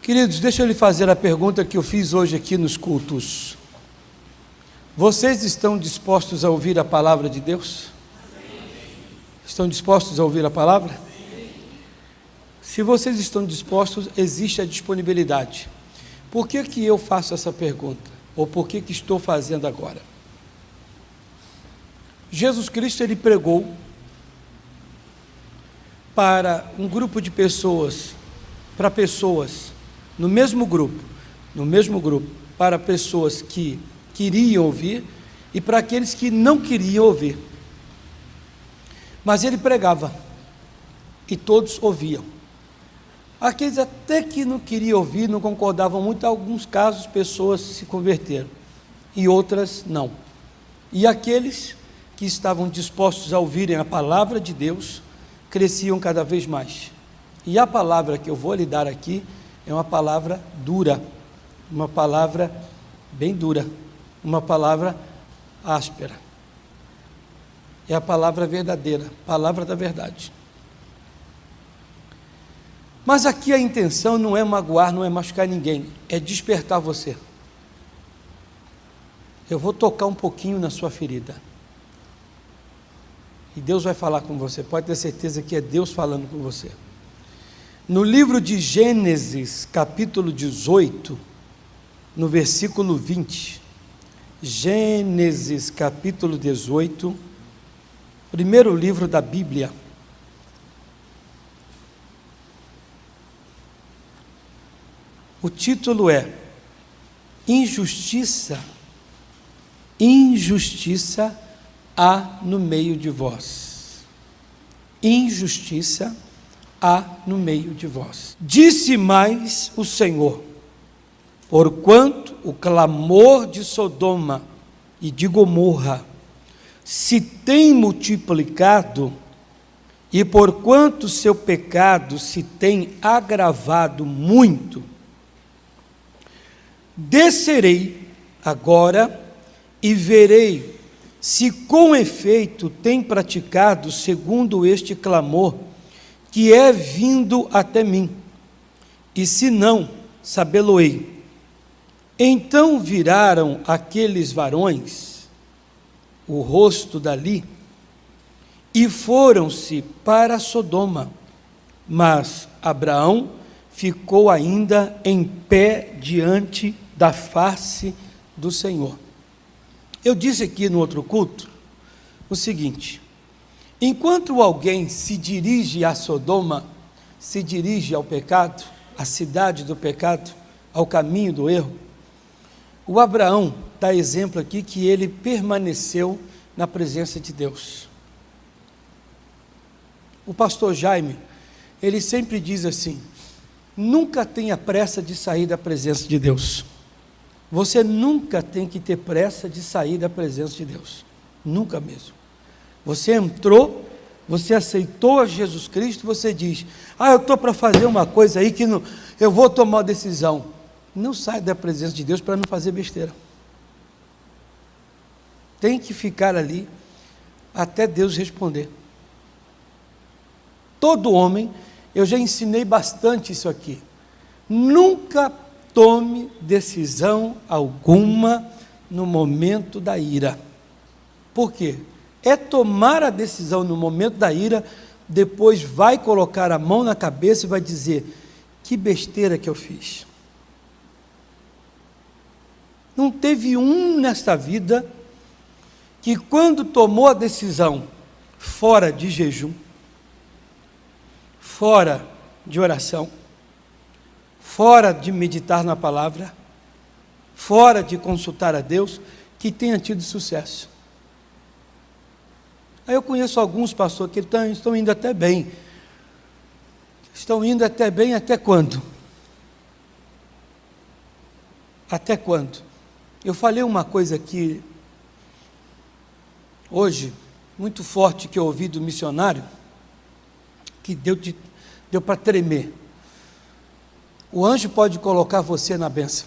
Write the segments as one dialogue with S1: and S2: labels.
S1: Queridos, deixa eu lhe fazer a pergunta que eu fiz hoje aqui nos cultos. Vocês estão dispostos a ouvir a palavra de Deus? Estão dispostos a ouvir a palavra? Se vocês estão dispostos, existe a disponibilidade. Por que que eu faço essa pergunta? Ou por que que estou fazendo agora? Jesus Cristo, ele pregou para um grupo de pessoas, para pessoas, no mesmo grupo, para pessoas que queriam ouvir e para aqueles que não queriam ouvir. Mas ele pregava e todos ouviam. Aqueles até que não queriam ouvir, não concordavam muito, em alguns casos pessoas se converteram e outras não. E aqueles que estavam dispostos a ouvirem a palavra de Deus, cresciam cada vez mais. E a palavra que eu vou lhe dar aqui é uma palavra dura, uma palavra bem dura, uma palavra áspera. É a palavra verdadeira, palavra da verdade. Mas aqui a intenção não é magoar, não é machucar ninguém, é despertar você. Eu vou tocar um pouquinho na sua ferida. E Deus vai falar com você, pode ter certeza que é Deus falando com você. No livro de Gênesis, capítulo 18, no versículo 20, Gênesis, capítulo 18, primeiro livro da Bíblia. O título é Injustiça há no meio de vós. Injustiça há no meio de vós. Disse mais o Senhor: porquanto o clamor de Sodoma e de Gomorra se tem multiplicado, e porquanto seu pecado se tem agravado muito, descerei agora e verei se com efeito tem praticado segundo este clamor que é vindo até mim, e se não, sabê-lo-ei. Então viraram aqueles varões o rosto dali e foram-se para Sodoma, mas Abraão ficou ainda em pé diante da face do Senhor. Eu disse aqui no outro culto o seguinte: enquanto alguém se dirige a Sodoma, se dirige ao pecado, à cidade do pecado, ao caminho do erro, o Abraão dá exemplo aqui que ele permaneceu na presença de Deus. O pastor Jaime, ele sempre diz assim: nunca tenha pressa de sair da presença de Deus. Você nunca tem que ter pressa de sair da presença de Deus, nunca mesmo. Você entrou, você aceitou a Jesus Cristo, você diz: eu estou para fazer uma coisa aí que não, eu vou tomar uma decisão. Não sai da presença de Deus para não fazer besteira. Tem que ficar ali até Deus responder. Todo homem, eu já ensinei bastante isso aqui, nunca tome decisão alguma no momento da ira. Por quê? É tomar a decisão no momento da ira, depois vai colocar a mão na cabeça e vai dizer: que besteira que eu fiz. Não teve um nesta vida que, quando tomou a decisão fora de jejum, fora de oração, fora de meditar na palavra, fora de consultar a Deus, que tenha tido sucesso. Aí eu conheço alguns pastores que estão indo até bem. Estão indo até bem até quando? Até quando? Eu falei uma coisa aqui hoje, muito forte, que eu ouvi do missionário, que deu para tremer. O anjo pode colocar você na bênção.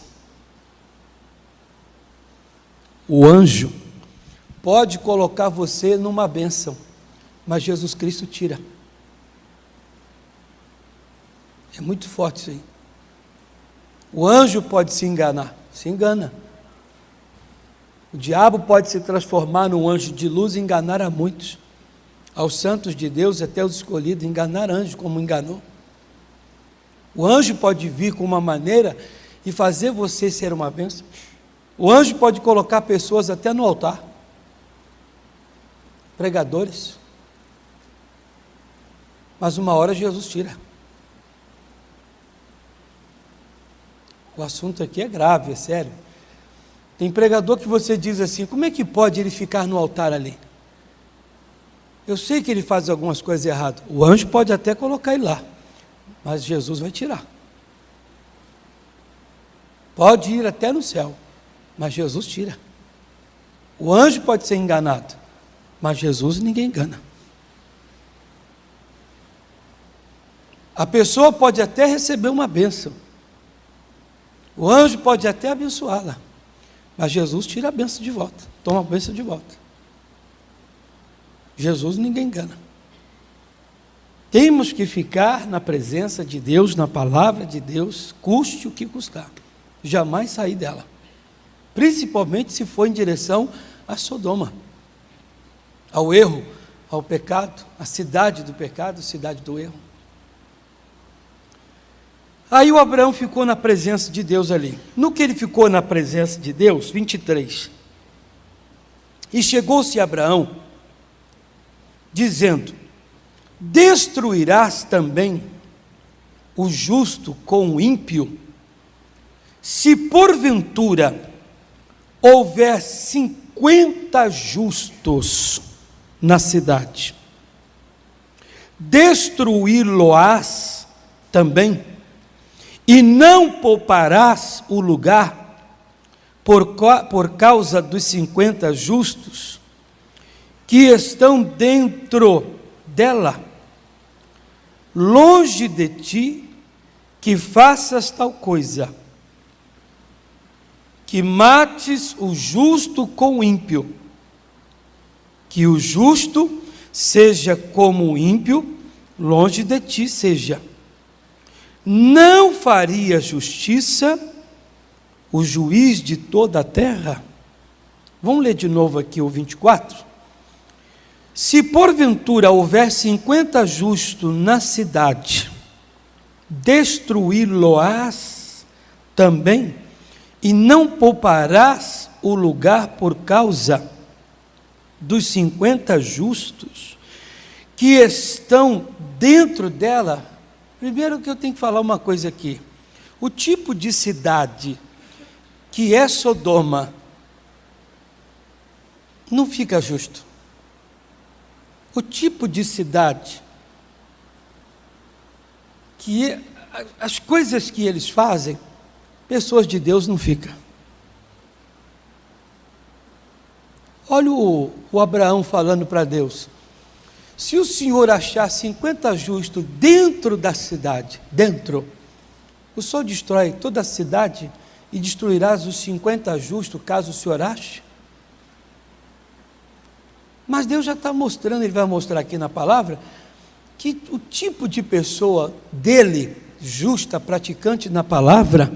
S1: O anjo pode colocar você numa bênção, mas Jesus Cristo tira. É muito forte isso aí. O anjo pode se enganar, se engana. O diabo pode se transformar num anjo de luz e enganar a muitos. Aos santos de Deus, até os escolhidos, enganar anjos como enganou. O anjo pode vir com uma maneira e fazer você ser uma bênção. O anjo pode colocar pessoas até no altar. Pregadores. Mas uma hora Jesus tira. O assunto aqui é grave, é sério. Tem pregador que você diz assim: como é que pode ele ficar no altar ali? Eu sei que ele faz algumas coisas erradas. O anjo pode até colocar ele lá, mas Jesus vai tirar. Pode ir até no céu, mas Jesus tira. O anjo pode ser enganado, mas Jesus ninguém engana. A pessoa pode até receber uma bênção. O anjo pode até abençoá-la, mas Jesus tira a bênção de volta, toma a bênção de volta. Jesus ninguém engana. Temos que ficar na presença de Deus, na palavra de Deus, custe o que custar. Jamais sair dela. Principalmente se for em direção a Sodoma, ao erro, ao pecado, à cidade do pecado, cidade do erro. Aí o Abraão ficou na presença de Deus ali. No que ele ficou na presença de Deus, 23. E chegou-se Abraão, dizendo: destruirás também o justo com o ímpio? Se porventura houver 50 justos na cidade, destruí-lo-ás também, e não pouparás o lugar por causa dos 50 justos que estão dentro dela. Longe de ti que faças tal coisa, que mates o justo com o ímpio, que o justo seja como o ímpio, longe de ti seja. Não faria justiça o juiz de toda a terra? Vamos ler de novo aqui o 24. Se porventura houver 50 justos na cidade, destruí-lo-ás também, e não pouparás o lugar por causa dos 50 justos que estão dentro dela. Primeiro que eu tenho que falar uma coisa aqui. O tipo de cidade que é Sodoma não fica justo. O tipo de cidade que as coisas que eles fazem, pessoas de Deus não ficam. Olha o Abraão falando para Deus: se o Senhor achar 50 justos dentro da cidade, o Senhor destrói toda a cidade e destruirás os 50 justos, caso o Senhor ache? Mas Deus já está mostrando, Ele vai mostrar aqui na palavra, que o tipo de pessoa dele, justa, praticante na palavra,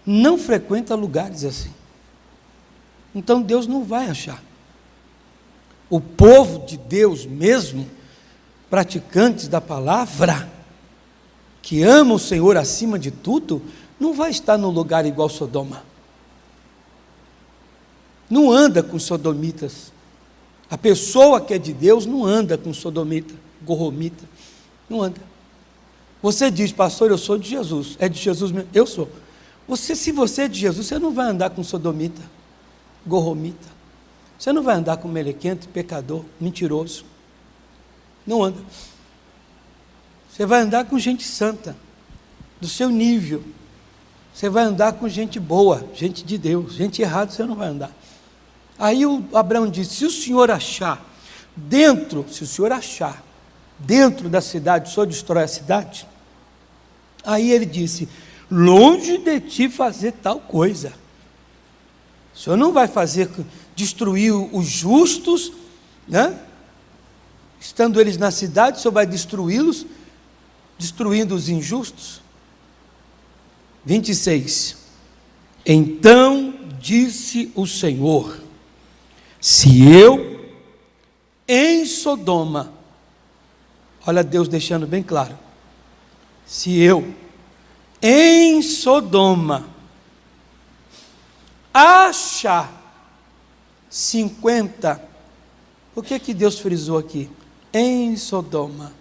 S1: não frequenta lugares assim. Então Deus não vai achar. O povo de Deus mesmo, praticantes da palavra, que amam o Senhor acima de tudo, não vai estar num lugar igual Sodoma. Não anda com sodomitas. A pessoa que é de Deus não anda com sodomita, gorromita, não anda. Você diz: pastor, eu sou de Jesus. É de Jesus mesmo? Eu sou. Se você é de Jesus, você não vai andar com sodomita, gorromita. Você não vai andar com melequento, pecador, mentiroso. Não anda. Você vai andar com gente santa, do seu nível. Você vai andar com gente boa, gente de Deus. Gente errada você não vai andar. Aí o Abraão disse: se o Senhor achar dentro da cidade, o Senhor destrói a cidade? Aí ele disse: longe de ti fazer tal coisa. O Senhor não vai destruir os justos, né? Estando eles na cidade, o Senhor vai destruí-los, destruindo os injustos? 26. Então disse o Senhor: se eu em Sodoma, olha Deus deixando bem claro, se eu em Sodoma achar 50, o que Deus frisou aqui? Em Sodoma.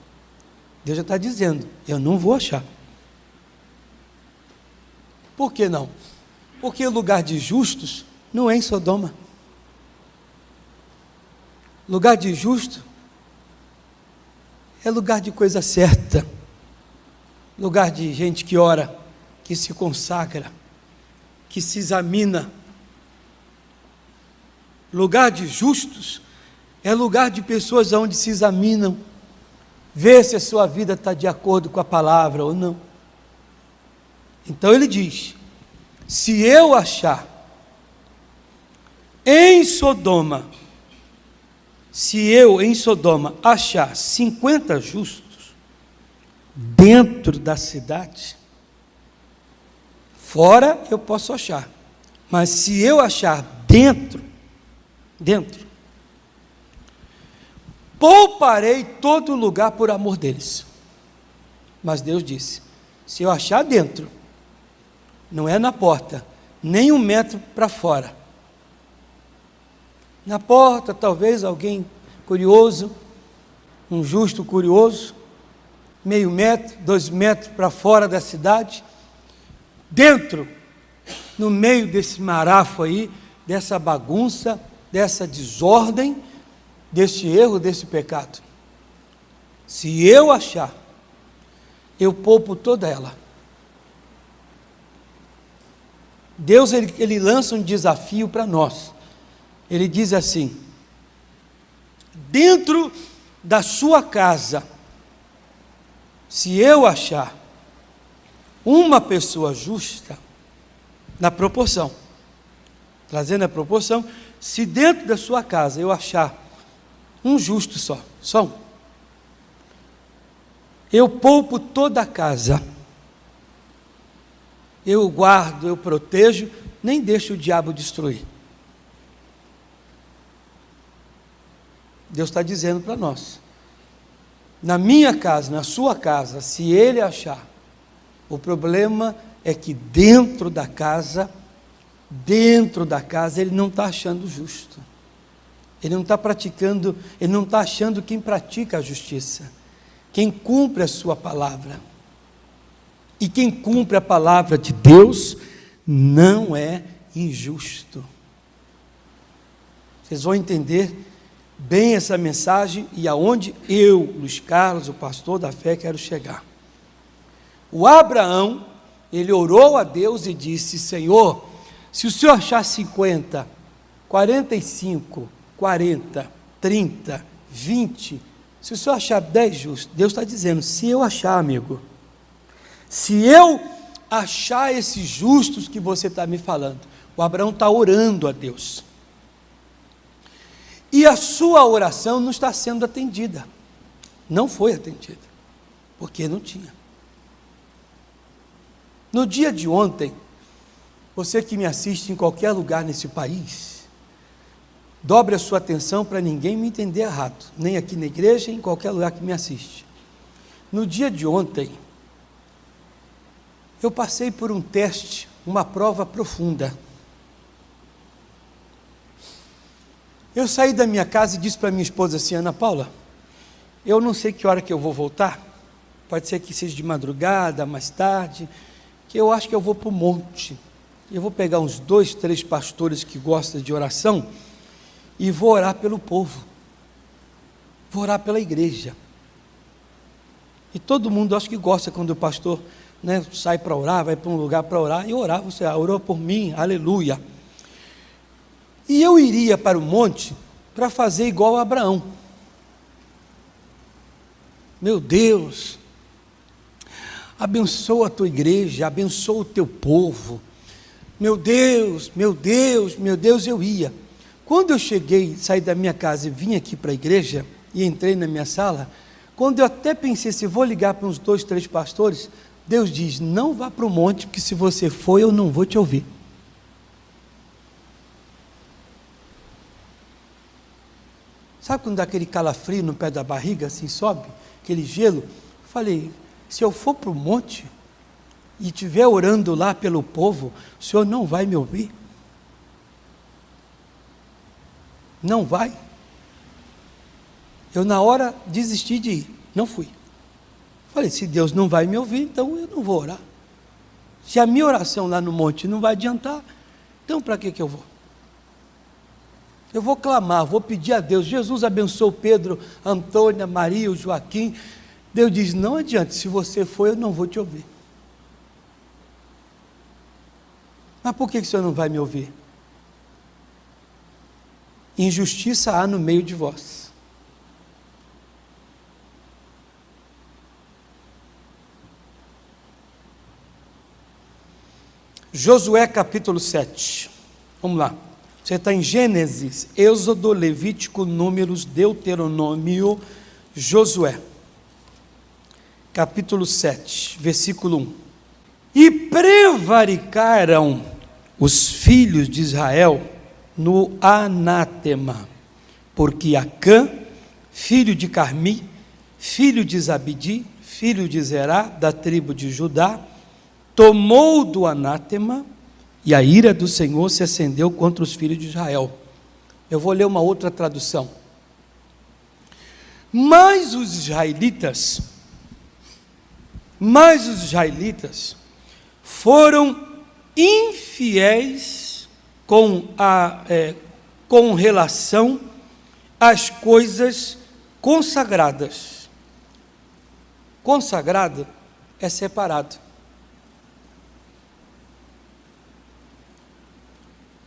S1: Deus já está dizendo, eu não vou achar. Por que não? Porque o lugar de justos não é em Sodoma. Lugar de justo é lugar de coisa certa, lugar de gente que ora, que se consagra, que se examina. Lugar de justos é lugar de pessoas onde se examinam, vê se a sua vida está de acordo com a palavra ou não. Então ele diz: se eu achar em Sodoma, se eu em Sodoma achar 50 justos dentro da cidade, fora eu posso achar, mas se eu achar dentro, pouparei todo lugar por amor deles. Mas Deus disse: se eu achar dentro, não é na porta, nem 1 metro para fora. Na porta, talvez alguém curioso, um justo curioso, meio metro, 2 metros para fora da cidade. Dentro, no meio desse marafo aí, dessa bagunça, dessa desordem, desse erro, desse pecado. Se eu achar, eu poupo toda ela. Deus, ele lança um desafio para nós. Ele diz assim: dentro da sua casa, se eu achar uma pessoa justa, na proporção, trazendo a proporção, se dentro da sua casa eu achar um justo só um, eu poupo toda a casa, eu guardo, eu protejo, nem deixo o diabo destruir. Deus está dizendo para nós: na minha casa, na sua casa, se ele achar, o problema é que dentro da casa ele não está achando justo, ele não está praticando, ele não está achando quem pratica a justiça, quem cumpre a sua palavra. E quem cumpre a palavra de Deus não é injusto. Vocês vão entender bem essa mensagem e aonde eu, Luiz Carlos, o pastor da fé, quero chegar. O Abraão, ele orou a Deus e disse: Senhor, se o Senhor achar 50, 45, 40, 30, 20, se o Senhor achar 10 justos, Deus está dizendo: se eu achar, amigo, se eu achar esses justos que você está me falando. O Abraão está orando a Deus. E a sua oração não está sendo atendida. Não foi atendida. Porque não tinha. No dia de ontem, você que me assiste em qualquer lugar nesse país, dobre a sua atenção para ninguém me entender errado. Nem aqui na igreja, em qualquer lugar que me assiste. No dia de ontem, eu passei por um teste, uma prova profunda. Eu saí da minha casa e disse para minha esposa assim: Ana Paula, eu não sei que hora que eu vou voltar, pode ser que seja de madrugada, mais tarde, que eu acho que eu vou para o monte. Eu vou pegar uns 2, 3 pastores que gostam de oração e vou orar pelo povo, vou orar pela igreja. E todo mundo acho que gosta quando o pastor, sai para orar, vai para um lugar para orar, e orar, você orou por mim, aleluia. E eu iria para o monte para fazer igual a Abraão. Meu Deus, abençoa a tua igreja, abençoa o teu povo. Meu Deus, meu Deus, meu Deus, eu ia. Quando eu cheguei, saí da minha casa e vim aqui para a igreja, e entrei na minha sala, quando eu até pensei, se vou ligar para uns 2, 3 pastores, Deus diz: não vá para o monte, porque se você for, eu não vou te ouvir. Sabe quando dá aquele calafrio no pé da barriga, assim sobe, aquele gelo? Eu falei: se eu for para o monte e estiver orando lá pelo povo, o Senhor não vai me ouvir? Não vai. Eu na hora desisti de ir, não fui. Falei: se Deus não vai me ouvir, então eu não vou orar. Se a minha oração lá no monte não vai adiantar, então para que eu vou? Eu vou clamar, vou pedir a Deus. Jesus abençoou Pedro, Antônia, Maria, o Joaquim. Deus diz: não adianta, se você for, eu não vou te ouvir. Mas por que o Senhor não vai me ouvir? Injustiça há no meio de vós. Josué capítulo 7. Vamos lá. Você está em Gênesis, Êxodo, Levítico, Números, Deuteronômio, Josué. Capítulo 7, versículo 1. E prevaricaram os filhos de Israel no anátema, porque Acã, filho de Carmi, filho de Zabdi, filho de Zerá, da tribo de Judá, tomou do anátema, e a ira do Senhor se acendeu contra os filhos de Israel. Eu vou ler uma outra tradução. Mas os israelitas foram infiéis com relação às coisas consagradas. Consagrado é separado.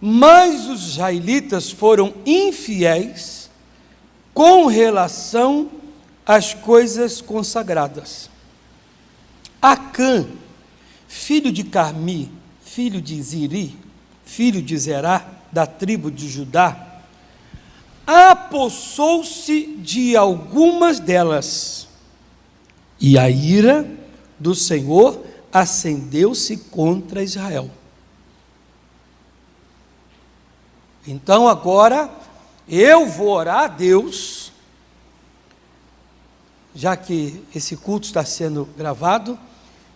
S1: Mas os israelitas foram infiéis com relação às coisas consagradas. Acã, filho de Carmi, filho de Ziri, filho de Zerá, da tribo de Judá, apossou-se de algumas delas, e a ira do Senhor acendeu-se contra Israel. Então agora eu vou orar a Deus, já que esse culto está sendo gravado,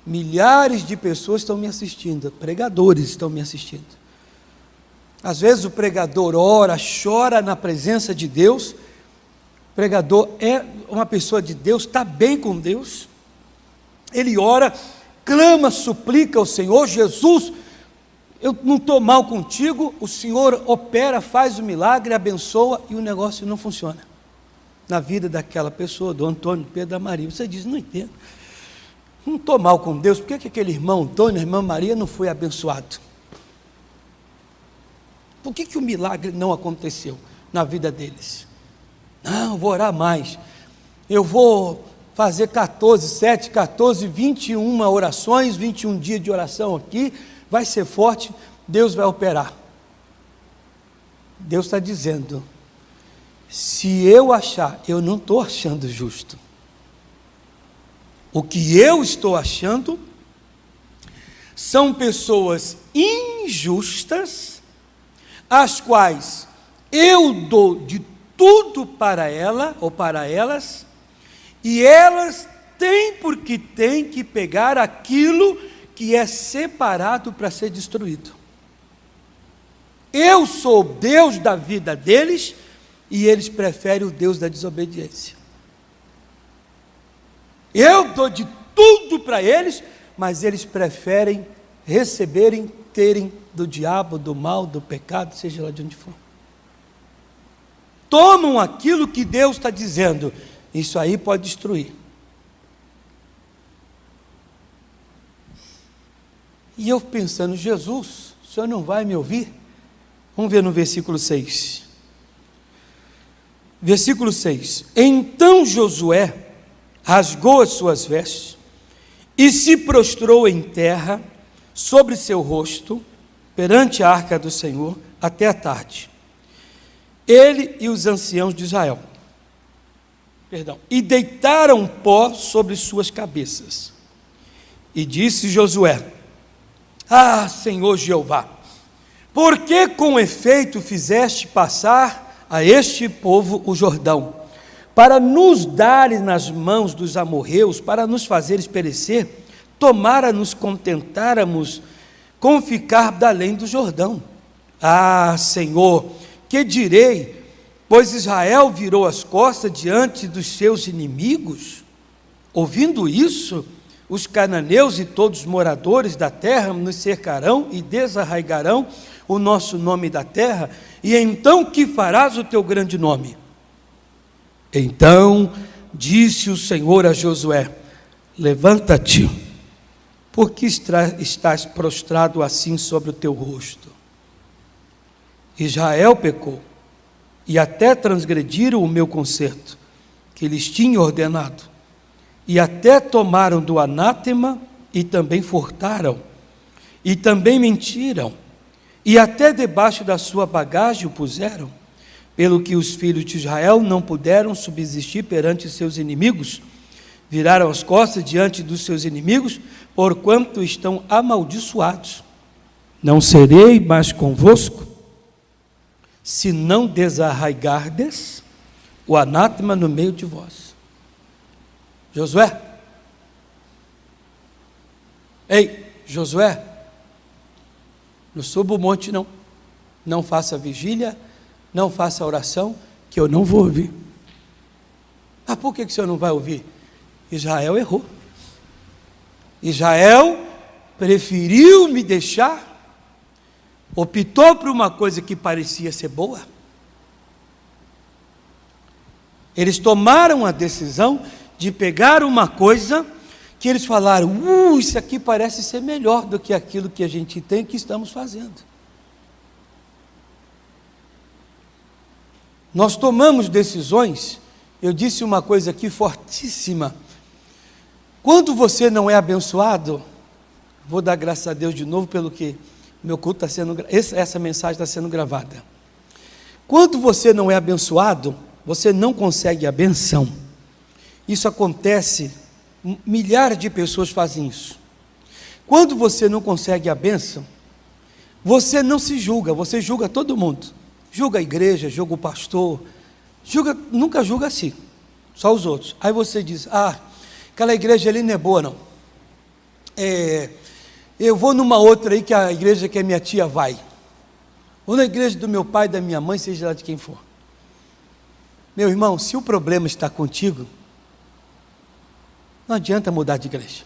S1: milhares de pessoas estão me assistindo, pregadores estão me assistindo. Às vezes o pregador ora, chora na presença de Deus. O pregador é uma pessoa de Deus, está bem com Deus, ele ora, clama, suplica ao Senhor: Jesus, eu não estou mal contigo. O Senhor opera, faz o milagre, abençoa, e o negócio não funciona na vida daquela pessoa, do Antônio, Pedro, da Maria. Você diz: não entendo, não estou mal com Deus, por que aquele irmão Antônio, a irmã Maria não foi abençoado? Por que o milagre não aconteceu na vida deles? Não, eu vou orar mais, eu vou fazer 21 orações, 21 dias de oração aqui, vai ser forte, Deus vai operar. Deus está dizendo: se eu achar, eu não estou achando justo. O que eu estou achando são pessoas injustas, as quais eu dou de tudo para ela ou para elas, e elas têm porque têm que pegar aquilo que é separado para ser destruído. Eu sou o Deus da vida deles, e eles preferem o Deus da desobediência. Eu dou de tudo para eles, mas eles preferem receberem, terem do diabo, do mal, do pecado, seja lá de onde for. Tomam aquilo que Deus está dizendo: isso aí pode destruir. E eu pensando: Jesus, o Senhor não vai me ouvir? Vamos ver no versículo 6. Versículo 6. Então Josué rasgou as suas vestes e se prostrou em terra sobre seu rosto perante a arca do Senhor até a tarde. Ele e os anciãos de Israel. E deitaram pó sobre suas cabeças. E disse Josué: Ah, Senhor Jeová, por que com efeito fizeste passar a este povo o Jordão, para nos dares nas mãos dos amorreus, para nos fazeres perecer? Tomara nos contentáramos com ficar da além do Jordão. Ah, Senhor, que direi? Pois Israel virou as costas diante dos seus inimigos. Ouvindo isso, os cananeus e todos os moradores da terra nos cercarão e desarraigarão o nosso nome da terra. E então que farás o teu grande nome? Então disse o Senhor a Josué: Levanta-te, porque estás prostrado assim sobre o teu rosto? Israel pecou, e até transgrediram o meu concerto, que lhes tinha ordenado, e até tomaram do anátema, e também furtaram, e também mentiram, e até debaixo da sua bagagem o puseram, pelo que os filhos de Israel não puderam subsistir perante seus inimigos, viraram as costas diante dos seus inimigos, porquanto estão amaldiçoados. Não serei mais convosco, se não desarraigardes o anátema no meio de vós. Josué, ei, Josué, não suba o monte não, não faça vigília, não faça oração, que eu não vou ouvir. Ah, por que o senhor não vai ouvir? Israel errou. Israel preferiu me deixar, optou por uma coisa que parecia ser boa. Eles tomaram a decisão de pegar uma coisa que eles falaram: isso aqui parece ser melhor do que aquilo que a gente tem, que estamos fazendo. Nós tomamos decisões. Eu disse uma coisa aqui fortíssima: quando você não é abençoado, vou dar graças a Deus de novo pelo que meu culto está sendo, essa mensagem está sendo gravada. Quando você não é abençoado, você não consegue a benção. Isso acontece, milhares de pessoas fazem isso. Quando você não consegue a bênção, você não se julga, você julga todo mundo. Julga a igreja, julga o pastor, nunca julga assim, só os outros. Aí você diz: aquela igreja ali não é boa não. Eu vou numa outra aí, que a igreja que a minha tia vai. Ou na igreja do meu pai, da minha mãe, seja lá de quem for. Meu irmão, se o problema está contigo, não adianta mudar de igreja.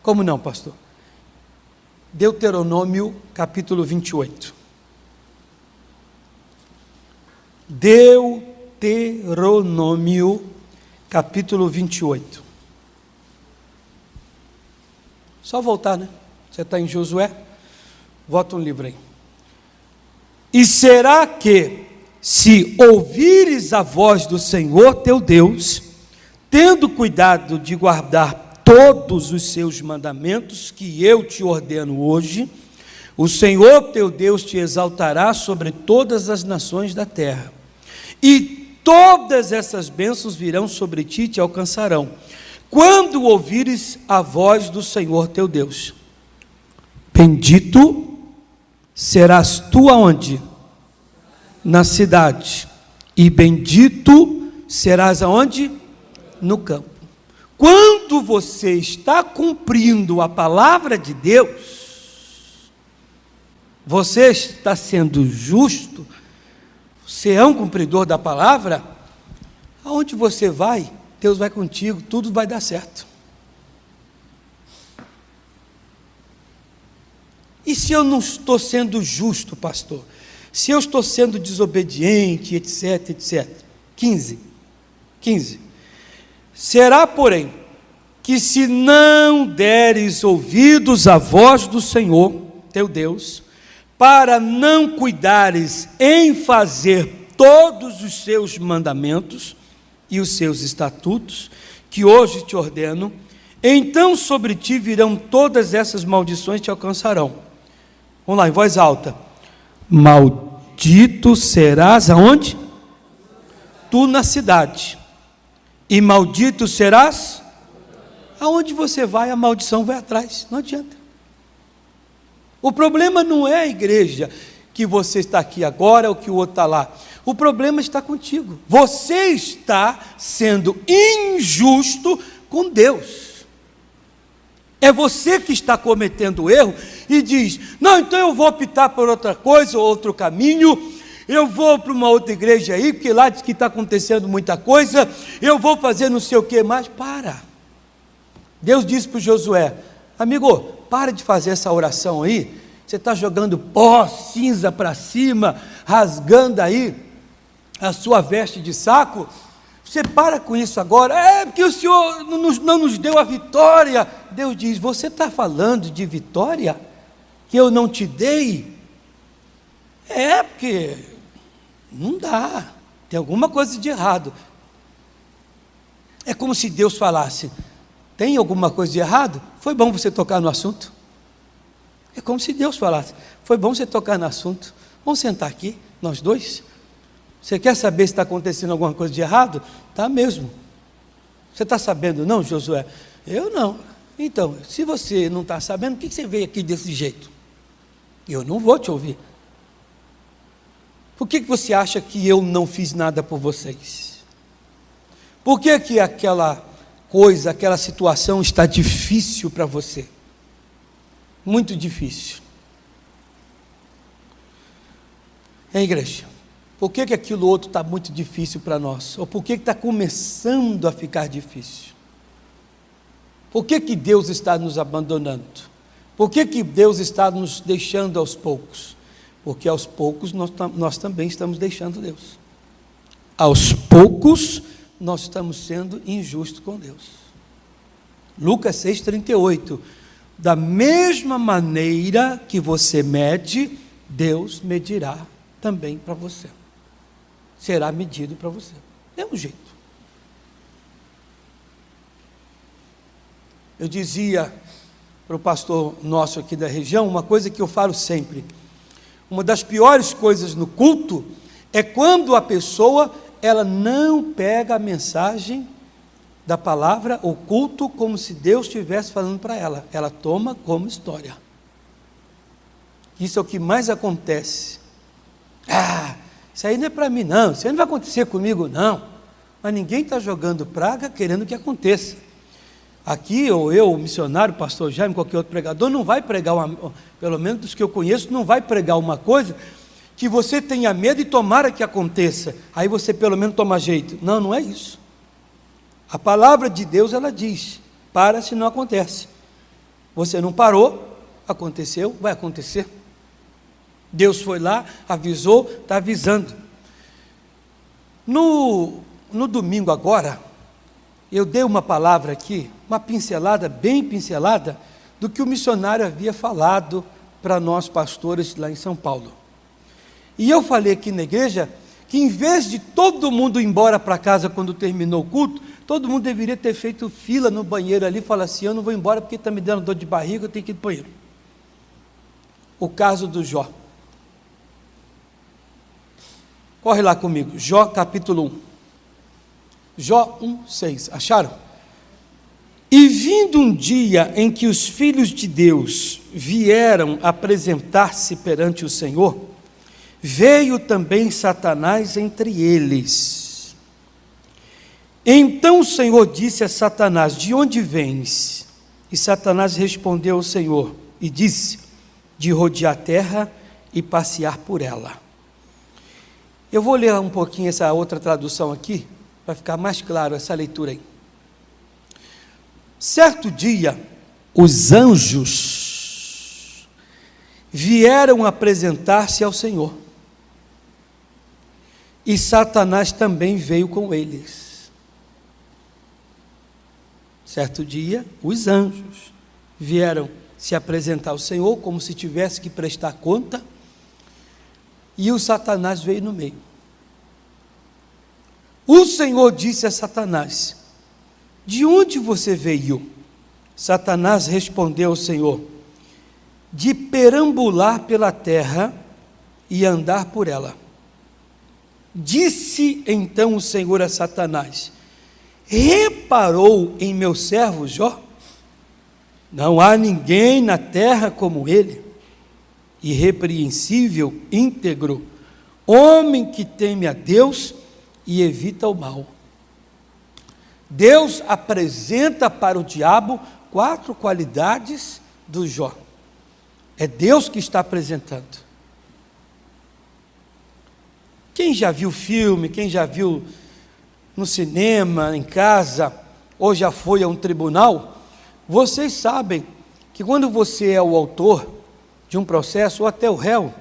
S1: Como não, pastor? Deuteronômio capítulo 28. Deuteronômio capítulo 28. Só voltar, né? Você está em Josué? Volta um livro aí. E será que, se ouvires a voz do Senhor teu Deus, tendo cuidado de guardar todos os seus mandamentos que eu te ordeno hoje, o Senhor teu Deus te exaltará sobre todas as nações da terra, e todas essas bênçãos virão sobre ti e te alcançarão, quando ouvires a voz do Senhor teu Deus. Bendito serás tu aonde? Na cidade, e bendito serás aonde? No campo. Quando você está cumprindo a palavra de Deus, você está sendo justo, você é um cumpridor da palavra, aonde você vai, Deus vai contigo, tudo vai dar certo. E se eu não estou sendo justo, pastor? Se eu estou sendo desobediente, etc, etc. 15. Será, porém, que se não deres ouvidos à voz do Senhor, teu Deus, para não cuidares em fazer todos os seus mandamentos e os seus estatutos, que hoje te ordeno, então sobre ti virão todas essas maldições e te alcançarão. Vamos lá, em voz alta. Maldito serás aonde? Tu na cidade. E maldito serás aonde você vai, a maldição vai atrás, não adianta. O problema não é a igreja, que você está aqui agora ou que o outro está lá. O problema está contigo. Você está sendo injusto com Deus. É você que está cometendo o erro e diz: não, então eu vou optar por outra coisa, ou outro caminho, eu vou para uma outra igreja aí, porque lá diz que está acontecendo muita coisa, eu vou fazer não sei o que mais. Para. Deus disse para o Josué: amigo, para de fazer essa oração aí, você está jogando pó, cinza para cima, rasgando aí a sua veste de saco. Você para com isso agora. É porque o Senhor não nos deu a vitória. Deus diz: você está falando de vitória que eu não te dei? É porque não dá, tem alguma coisa de errado. É como se Deus falasse: tem alguma coisa de errado? Foi bom você tocar no assunto. É como se Deus falasse: foi bom você tocar no assunto, vamos sentar aqui, nós dois. Você quer saber se está acontecendo alguma coisa de errado? Está mesmo. Você está sabendo não, Josué? Eu não. Então, se você não está sabendo, por que você veio aqui desse jeito? Eu não vou te ouvir. Por que você acha que eu não fiz nada por vocês? Por que aquela coisa, aquela situação está difícil para você? Muito difícil. Igreja, por que aquilo outro está muito difícil para nós? Ou por que está começando a ficar difícil? Por que Deus está nos abandonando? Por que Deus está nos deixando aos poucos? Porque aos poucos nós também estamos deixando Deus. Aos poucos nós estamos sendo injustos com Deus. Lucas 6,38. Da mesma maneira que você mede, Deus medirá também para você. Será medido para você. É um jeito. Eu dizia para o pastor nosso aqui da região, uma coisa que eu falo sempre: uma das piores coisas no culto é quando a pessoa, ela não pega a mensagem da palavra, o culto, como se Deus estivesse falando para ela. Ela toma como história. Isso é o que mais acontece. Isso aí não é para mim não, isso aí não vai acontecer comigo não. Mas ninguém está jogando praga querendo que aconteça. Aqui, ou eu, o missionário, o pastor Jaime, qualquer outro pregador, não vai pregar, pelo menos dos que eu conheço, não vai pregar uma coisa que você tenha medo e tomara que aconteça. Aí você pelo menos toma jeito. Não, não é isso. A palavra de Deus, ela diz: para se não acontece. Você não parou, aconteceu, vai acontecer. Deus foi lá, avisou, está avisando. No domingo agora, eu dei uma palavra aqui, uma pincelada, bem pincelada, do que o missionário havia falado para nós pastores lá em São Paulo. E eu falei aqui na igreja que, em vez de todo mundo ir embora para casa quando terminou o culto, todo mundo deveria ter feito fila no banheiro ali e falar assim: eu não vou embora porque está me dando dor de barriga, eu tenho que ir para o banheiro. O caso do Jó. Corre lá comigo, Jó capítulo 1. Jó 1:6, acharam? E vindo um dia em que os filhos de Deus vieram apresentar-se perante o Senhor, veio também Satanás entre eles. Então o Senhor disse a Satanás: de onde vens? E Satanás respondeu ao Senhor e disse: de rodear a terra e passear por ela. Eu vou ler um pouquinho essa outra tradução aqui, para ficar mais claro essa leitura aí. Certo dia, os anjos vieram apresentar-se ao Senhor, e Satanás também veio com eles. Certo dia, os anjos vieram se apresentar ao Senhor, como se tivesse que prestar conta, e o Satanás veio no meio. O Senhor disse a Satanás: de onde você veio? Satanás respondeu ao Senhor: de perambular pela terra e andar por ela. Disse então o Senhor a Satanás: reparou em meu servo Jó? Não há ninguém na terra como ele, irrepreensível, íntegro, homem que teme a Deus e evita o mal. Deus apresenta para o diabo 4 qualidades do Jó. É Deus que está apresentando. Quem já viu filme, quem já viu no cinema, em casa, ou já foi a um tribunal, vocês sabem que quando você é o autor de um processo, ou até o réu,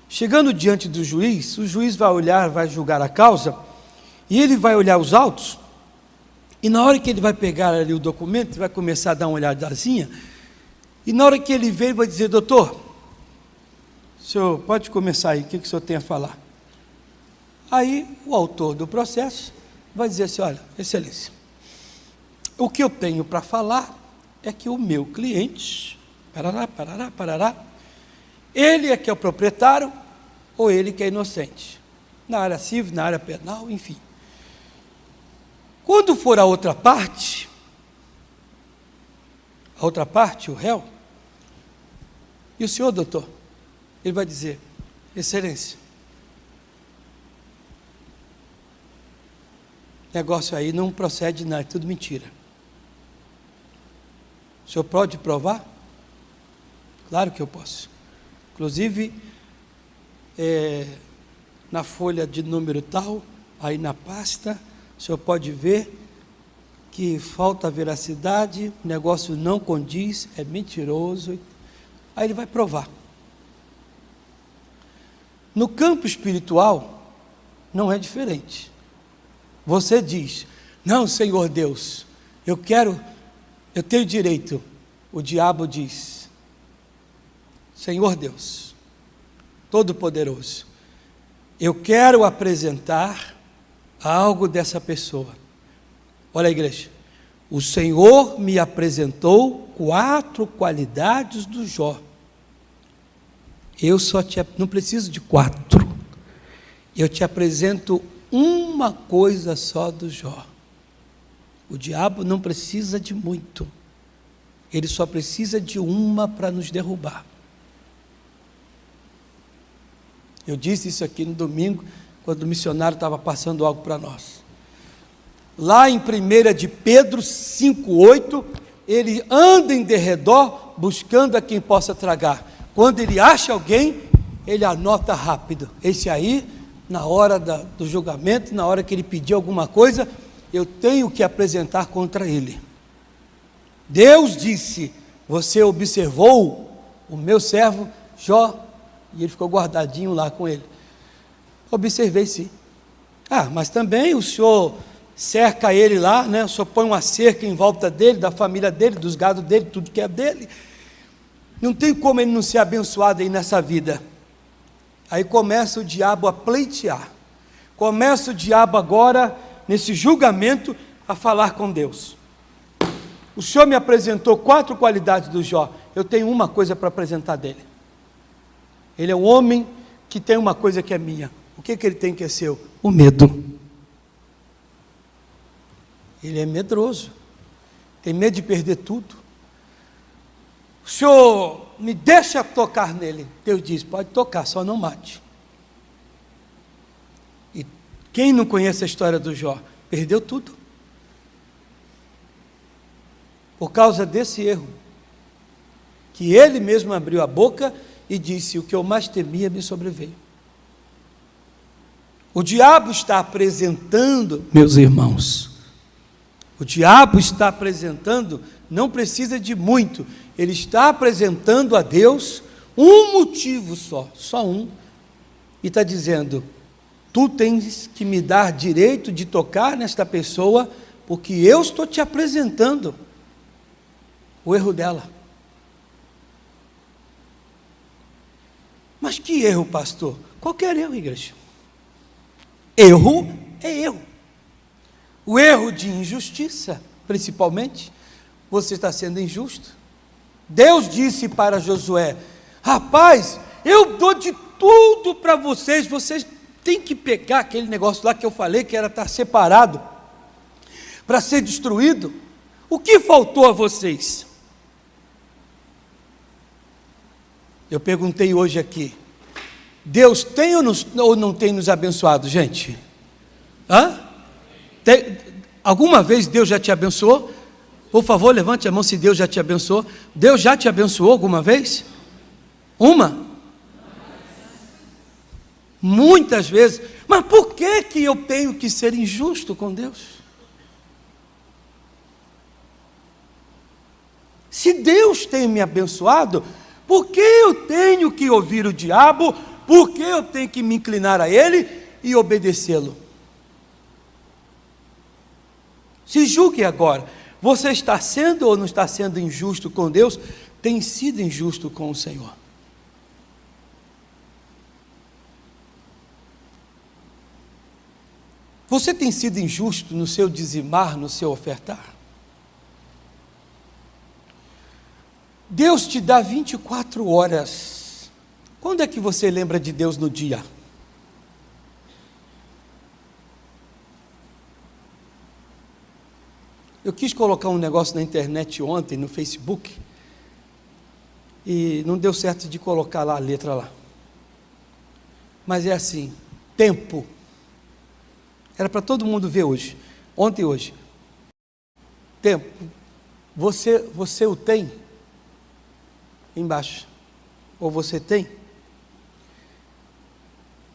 S1: chegando diante do juiz, o juiz vai olhar, vai julgar a causa, e ele vai olhar os autos, e na hora que ele vai pegar ali o documento, vai começar a dar uma olhadazinha, e na hora que ele vem, ele vai dizer: doutor, o senhor pode começar aí, o que o senhor tem a falar? Aí o autor do processo vai dizer assim: olha, excelência, o que eu tenho para falar é que o meu cliente, parará, ele é que é o proprietário, ou ele que é inocente, na área civil, na área penal, enfim. Quando for a outra parte, o réu, e o senhor, doutor, ele vai dizer: excelência, negócio aí não procede, não, é tudo mentira. O senhor pode provar? Claro que eu posso. Inclusive, na folha de número tal, aí na pasta, o senhor pode ver que falta veracidade, o negócio não condiz, é mentiroso. Aí ele vai provar. No campo espiritual, não é diferente. Você diz: não, Senhor Deus, eu tenho direito. O diabo diz: Senhor Deus, Todo-Poderoso, eu quero apresentar algo dessa pessoa. Olha a igreja, o Senhor me apresentou 4 qualidades do Jó. Eu não preciso de 4. Eu te apresento uma coisa só do Jó. O diabo não precisa de muito. Ele só precisa de uma para nos derrubar. Eu disse isso aqui no domingo, quando o missionário estava passando algo para nós. Lá em 1 de Pedro 5,8, ele anda em derredor buscando a quem possa tragar. Quando ele acha alguém, ele anota rápido. Esse aí, na hora do julgamento, na hora que ele pedir alguma coisa, eu tenho que apresentar contra ele. Deus disse: você observou o meu servo Jó? E ele ficou guardadinho lá com ele. Observei, sim. Mas também o senhor cerca ele lá, né? O senhor põe uma cerca em volta dele, da família dele, dos gados dele, tudo que é dele. Não tem como ele não ser abençoado aí nessa vida. Aí começa o diabo a pleitear. Começa o diabo agora, nesse julgamento, a falar com Deus. O senhor me apresentou 4 qualidades do Jó. Eu tenho uma coisa para apresentar dele. Ele é um homem que tem uma coisa que é minha. O que ele tem que é seu? O medo. Ele é medroso. Tem medo de perder tudo. O senhor me deixa tocar nele. Deus diz: pode tocar, só não mate. E quem não conhece a história do Jó, perdeu tudo. Por causa desse erro. Que ele mesmo abriu a boca e disse: o que eu mais temia me sobreveio. O diabo está apresentando, meus irmãos, o diabo está apresentando, não precisa de muito, ele está apresentando a Deus um motivo só um, e está dizendo: tu tens que me dar direito de tocar nesta pessoa, porque eu estou te apresentando o erro dela. Mas que erro, pastor? Qualquer erro, igreja. Erro é erro. O erro de injustiça, principalmente, você está sendo injusto. Deus disse para Josué: rapaz, eu dou de tudo para vocês, vocês têm que pegar aquele negócio lá que eu falei, que era estar separado, para ser destruído. O que faltou a vocês? Eu perguntei hoje aqui, Deus tem ou não tem nos abençoado, gente? Alguma vez Deus já te abençoou? Por favor, levante a mão se Deus já te abençoou. Deus já te abençoou alguma vez? Uma? Muitas vezes. Mas por que eu tenho que ser injusto com Deus? Se Deus tem me abençoado, por que eu tenho que ouvir o diabo? Por que eu tenho que me inclinar a ele e obedecê-lo? Se julgue agora. Você está sendo ou não está sendo injusto com Deus? Tem sido injusto com o Senhor. Você tem sido injusto no seu dizimar, no seu ofertar? Deus te dá 24 horas. Quando é que você lembra de Deus no dia? Eu quis colocar um negócio na internet ontem, no Facebook, e não deu certo de colocar lá a letra lá. Mas é assim, tempo. Era para todo mundo ver hoje, ontem e hoje. Tempo. Você o tem? Embaixo. Ou você tem?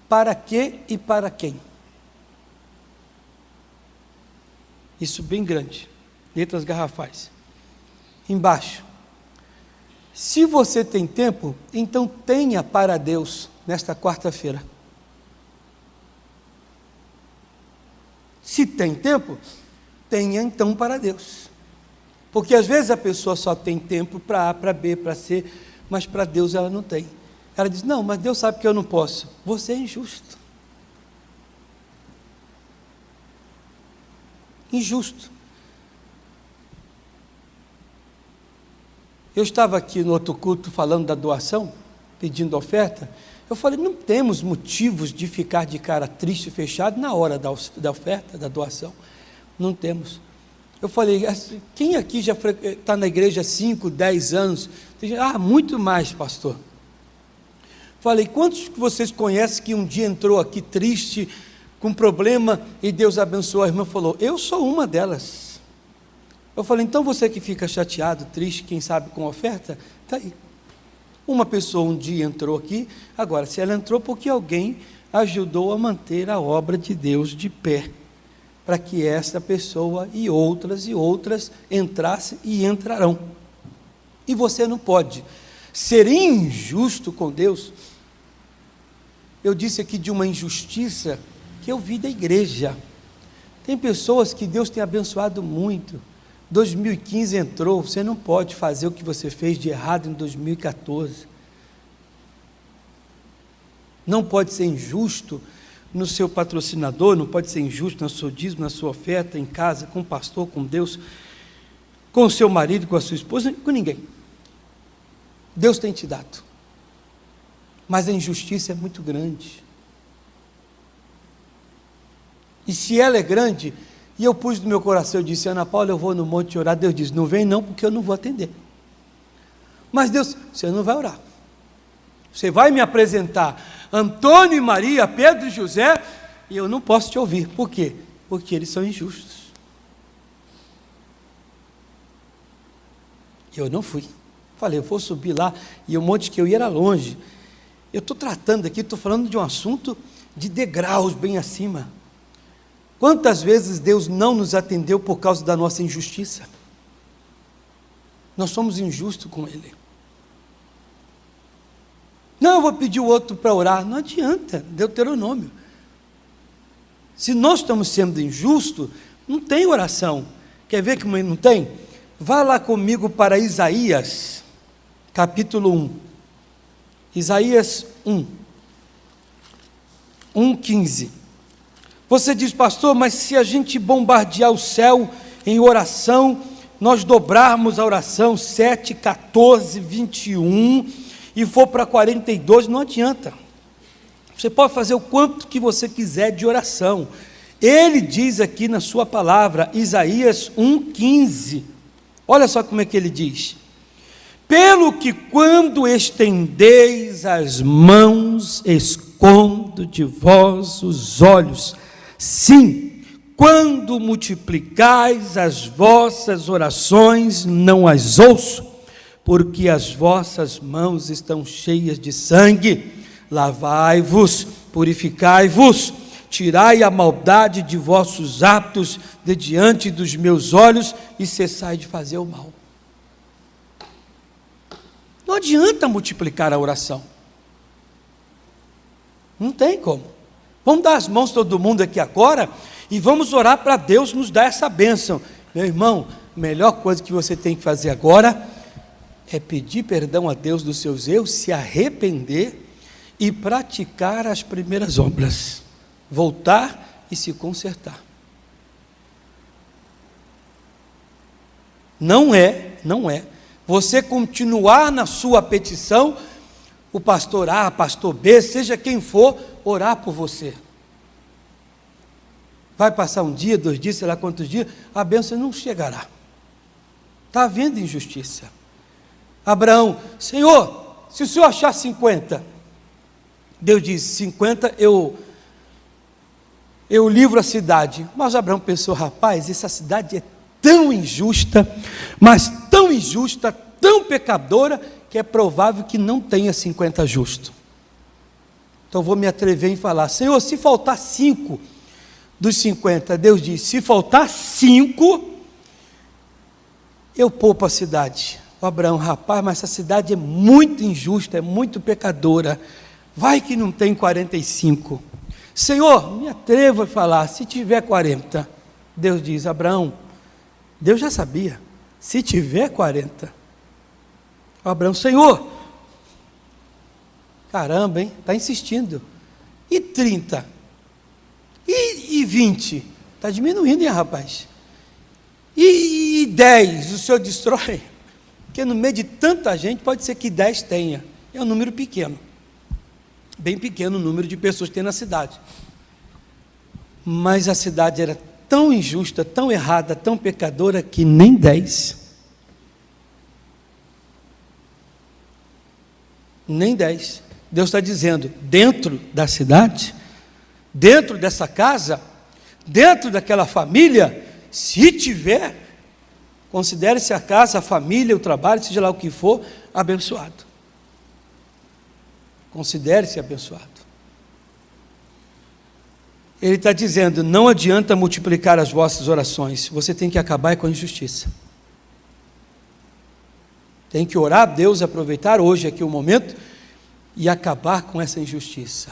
S1: Para quê e para quem? Isso bem grande. Letras garrafais. Embaixo. Se você tem tempo, então tenha para Deus nesta quarta-feira. Se tem tempo, tenha então para Deus. Porque às vezes a pessoa só tem tempo para A, para B, para C, mas para Deus ela não tem. Ela diz, não, mas Deus sabe que eu não posso. Você é injusto. Injusto. Eu estava aqui no outro culto falando da doação, pedindo oferta. Eu falei, não temos motivos de ficar de cara triste e fechado na hora da oferta, da doação. Não temos. Eu falei, quem aqui já está na igreja há 5, 10 anos? Muito mais, pastor. Falei, quantos que vocês conhecem que um dia entrou aqui triste, com problema, e Deus abençoou? A irmã falou, eu sou uma delas. Eu falei, então você que fica chateado, triste, quem sabe com oferta, está aí. Uma pessoa um dia entrou aqui, agora se ela entrou porque alguém ajudou a manter a obra de Deus de pé, para que esta pessoa e outras entrassem e entrarão. E você não pode ser injusto com Deus. Eu disse aqui de uma injustiça que eu vi da igreja. Tem pessoas que Deus tem abençoado muito. 2015 entrou, você não pode fazer o que você fez de errado em 2014. Não pode ser injusto no seu patrocinador, não pode ser injusto no seu dízimo, na sua oferta, em casa, com o pastor, com Deus, com o seu marido, com a sua esposa, com ninguém. Deus tem te dado. Mas a injustiça é muito grande. E se ela é grande, e eu pus no meu coração, eu disse, Ana Paula, eu vou no monte orar. Deus disse, não vem não, porque eu não vou atender. Mas Deus, você não vai orar. Você vai me apresentar Antônio e Maria, Pedro e José, e eu não posso te ouvir. Por quê? Porque eles são injustos. Eu não fui. Falei, eu vou subir lá, e o monte que eu ia era longe. Eu estou tratando aqui, estou falando de um assunto de degraus bem acima. Quantas vezes Deus não nos atendeu por causa da nossa injustiça? Nós somos injustos com Ele. Não, eu vou pedir o outro para orar. Não adianta, Deuteronômio. Se nós estamos sendo injustos, não tem oração. Quer ver que não tem? Vá lá comigo para Isaías, capítulo 1. Isaías 1. 1:15. Você diz, pastor, mas se a gente bombardear o céu em oração, nós dobrarmos a oração 7, 14, 21 e for para 42, não adianta. Você pode fazer o quanto que você quiser de oração. Ele diz aqui na sua palavra, Isaías 1:15. Olha só como é que ele diz. Pelo que quando estendeis as mãos, escondo de vós os olhos. Sim, quando multiplicais as vossas orações, não as ouço, porque as vossas mãos estão cheias de sangue. Lavai-vos, purificai-vos, tirai a maldade de vossos atos de diante dos meus olhos e cessai de fazer o mal. Não adianta multiplicar a oração. Não tem como. Vamos dar as mãos todo mundo aqui agora e vamos orar para Deus nos dar essa bênção. Meu irmão, a melhor coisa que você tem que fazer agora é pedir perdão a Deus dos seus erros, se arrepender e praticar as primeiras obras. Voltar e se consertar. Não é você continuar na sua petição, o pastor A, pastor B, seja quem for, orar por você. Vai passar um dia, 2 dias, sei lá quantos dias, a bênção não chegará. Está havendo injustiça. Abraão, Senhor, se o Senhor achar 50, Deus diz, 50 eu livro a cidade. Mas Abraão pensou, rapaz, essa cidade é tão injusta, mas tão injusta, tão pecadora, que é provável que não tenha 50 justos. Então vou me atrever em falar, Senhor, se faltar 5 dos 50, Deus diz, se faltar 5, eu poupo a cidade. O Abraão, rapaz, mas essa cidade é muito injusta, é muito pecadora, vai que não tem 45. Senhor, me atrevo a falar, se tiver 40, Deus diz, Abraão, Deus já sabia, se tiver 40, Abraão, Senhor, caramba, hein, está insistindo, e 30, e 20, está diminuindo, hein, rapaz, e 10, o Senhor destrói, porque no meio de tanta gente, pode ser que 10 tenha, é um número pequeno, bem pequeno o número de pessoas que tem na cidade, mas a cidade era tão injusta, tão errada, tão pecadora, que nem 10, Deus está dizendo, dentro da cidade, dentro dessa casa, dentro daquela família, se tiver, considere-se a casa, a família, o trabalho, seja lá o que for, abençoado, considere-se abençoado. Ele está dizendo, não adianta multiplicar as vossas orações, você tem que acabar com a injustiça. Tem que orar a Deus, aproveitar hoje aqui o momento e acabar com essa injustiça.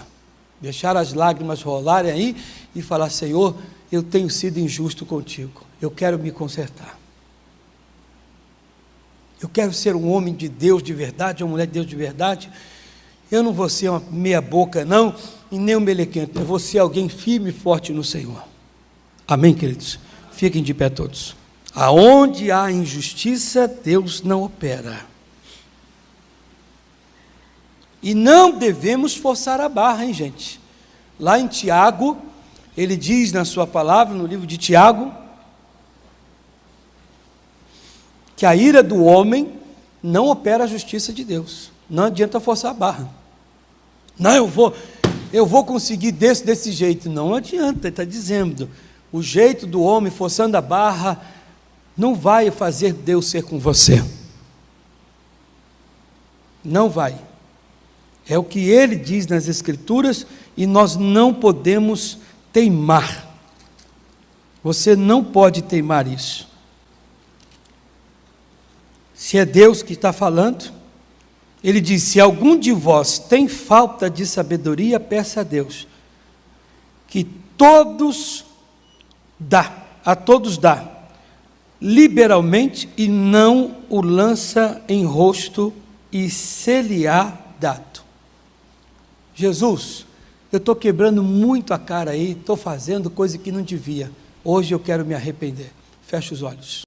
S1: Deixar as lágrimas rolarem aí e falar, Senhor, eu tenho sido injusto contigo, eu quero me consertar. Eu quero ser um homem de Deus de verdade, uma mulher de Deus de verdade. Eu não vou ser uma meia boca não, e nem um melequento, eu vou ser alguém firme e forte no Senhor. Amém, queridos? Fiquem de pé todos. Aonde há injustiça, Deus não opera. E não devemos forçar a barra, hein, gente? Lá em Tiago, ele diz na sua palavra, no livro de Tiago, que a ira do homem não opera a justiça de Deus. Não adianta forçar a barra. Não, eu vou conseguir desse jeito. Não adianta, ele está dizendo, o jeito do homem forçando a barra não vai fazer Deus ser com você. Não vai. É o que ele diz nas Escrituras e nós não podemos teimar. Você não pode teimar isso. Se é Deus que está falando, ele diz, se algum de vós tem falta de sabedoria, peça a Deus, que a todos dá, liberalmente, e não o lança em rosto, e se-lhe-á dado. Jesus, eu estou quebrando muito a cara aí, estou fazendo coisa que não devia, hoje eu quero me arrepender. Feche os olhos.